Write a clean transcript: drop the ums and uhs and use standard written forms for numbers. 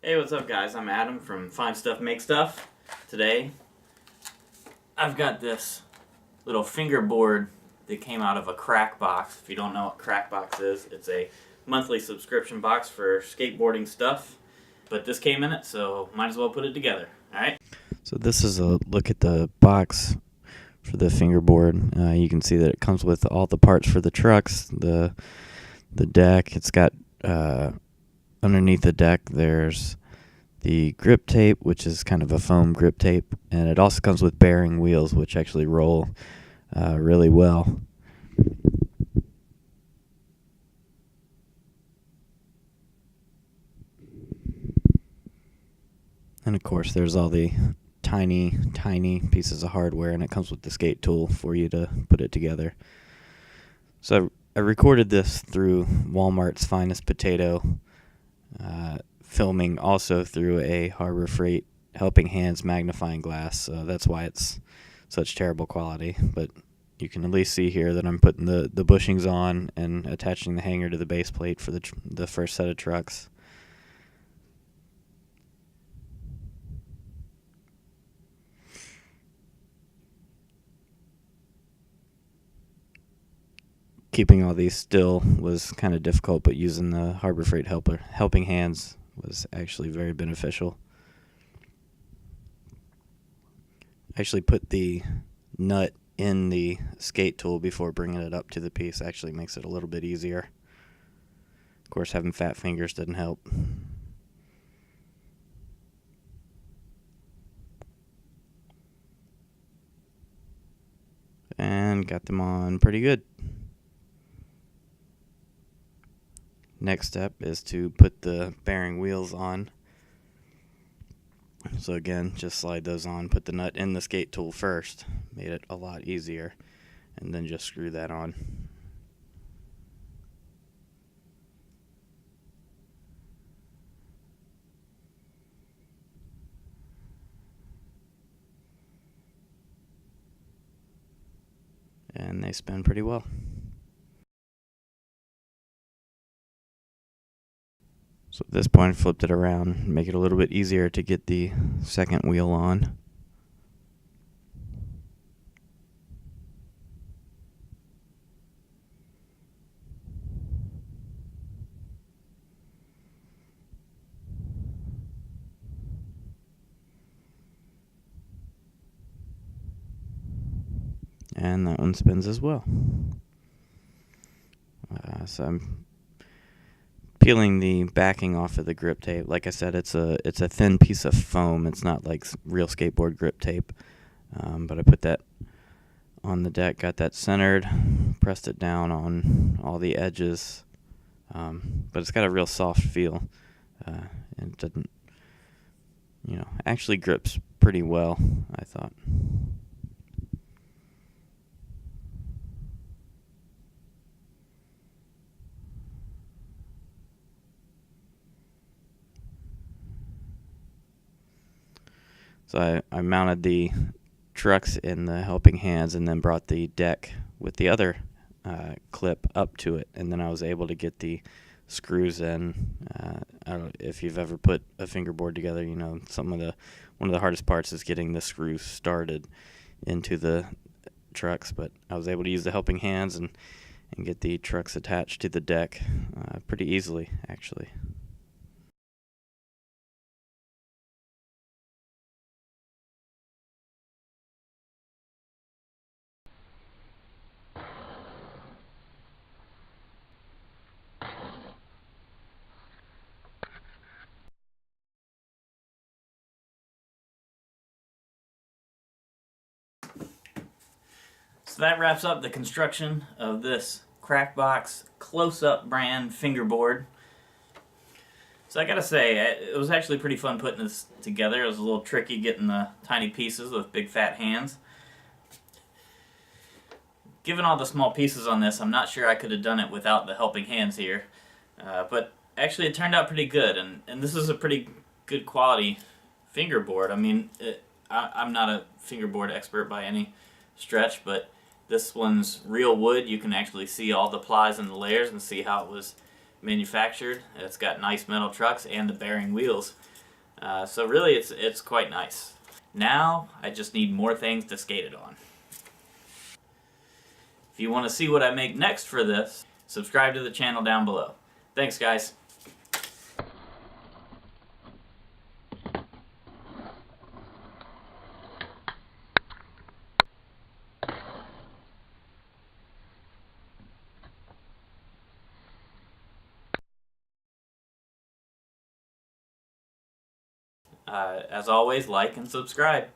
Hey, what's up guys? I'm Adam from Find Stuff Make Stuff. Today, I've got this little fingerboard that came out of a Krakbox. If you don't know what Krakbox is, it's a monthly subscription box for skateboarding stuff. But this came in it, so might as well put it together. Alright? So this is a look at the box for the fingerboard. You can see that it comes with all the parts for the trucks, the deck. It's got underneath the deck there's the grip tape, which is kind of a foam grip tape, and it also comes with bearing wheels, which actually roll really well. And of course there's all the tiny pieces of hardware, and it comes with the skate tool for you to put it together. So I recorded this through Walmart's Finest Potato, filming also through a Harbor Freight Helping Hands magnifying glass, so that's why it's such terrible quality. But you can at least see here that I'm putting the bushings on and attaching the hanger to the base plate for the first set of trucks. Keeping all these still was kind of difficult, but using the Harbor Freight Helping Hands was actually very beneficial. I actually put the nut in the skate tool before bringing it up to the piece. Actually makes it a little bit easier. Of course, having fat fingers didn't help. And got them on pretty good. Next step is to put the bearing wheels on. So again, just slide those on, put the nut in the skate tool first. Made it a lot easier. And then just screw that on. And they spin pretty well. So at this point, I flipped it around, make it a little bit easier to get the second wheel on. And that one spins as well. So I'm peeling the backing off of the grip tape. Like I said, it's a thin piece of foam. It's not like real skateboard grip tape. But I put that on the deck, got that centered, pressed it down on all the edges. But it's got a real soft feel. And it doesn't, actually grips pretty well, I thought. So I mounted the trucks in the helping hands and then brought the deck with the other clip up to it, and then I was able to get the screws in. I don't know if you've ever put a fingerboard together, one of the hardest parts is getting the screws started into the trucks, but I was able to use the helping hands and get the trucks attached to the deck pretty easily, actually. So that wraps up the construction of this Krakbox Close Up brand fingerboard. So I gotta say, it was actually pretty fun putting this together. It was a little tricky getting the tiny pieces with big fat hands. Given all the small pieces on this, I'm not sure I could have done it without the helping hands here. But actually it turned out pretty good, and this is a pretty good quality fingerboard. I mean, I'm not a fingerboard expert by any stretch, but this one's real wood. You can actually see all the plies and the layers and see how it was manufactured. It's got nice metal trucks and the bearing wheels. So really it's quite nice. Now I just need more things to skate it on. If you want to see what I make next for this, subscribe to the channel down below. Thanks guys. As always, like and subscribe.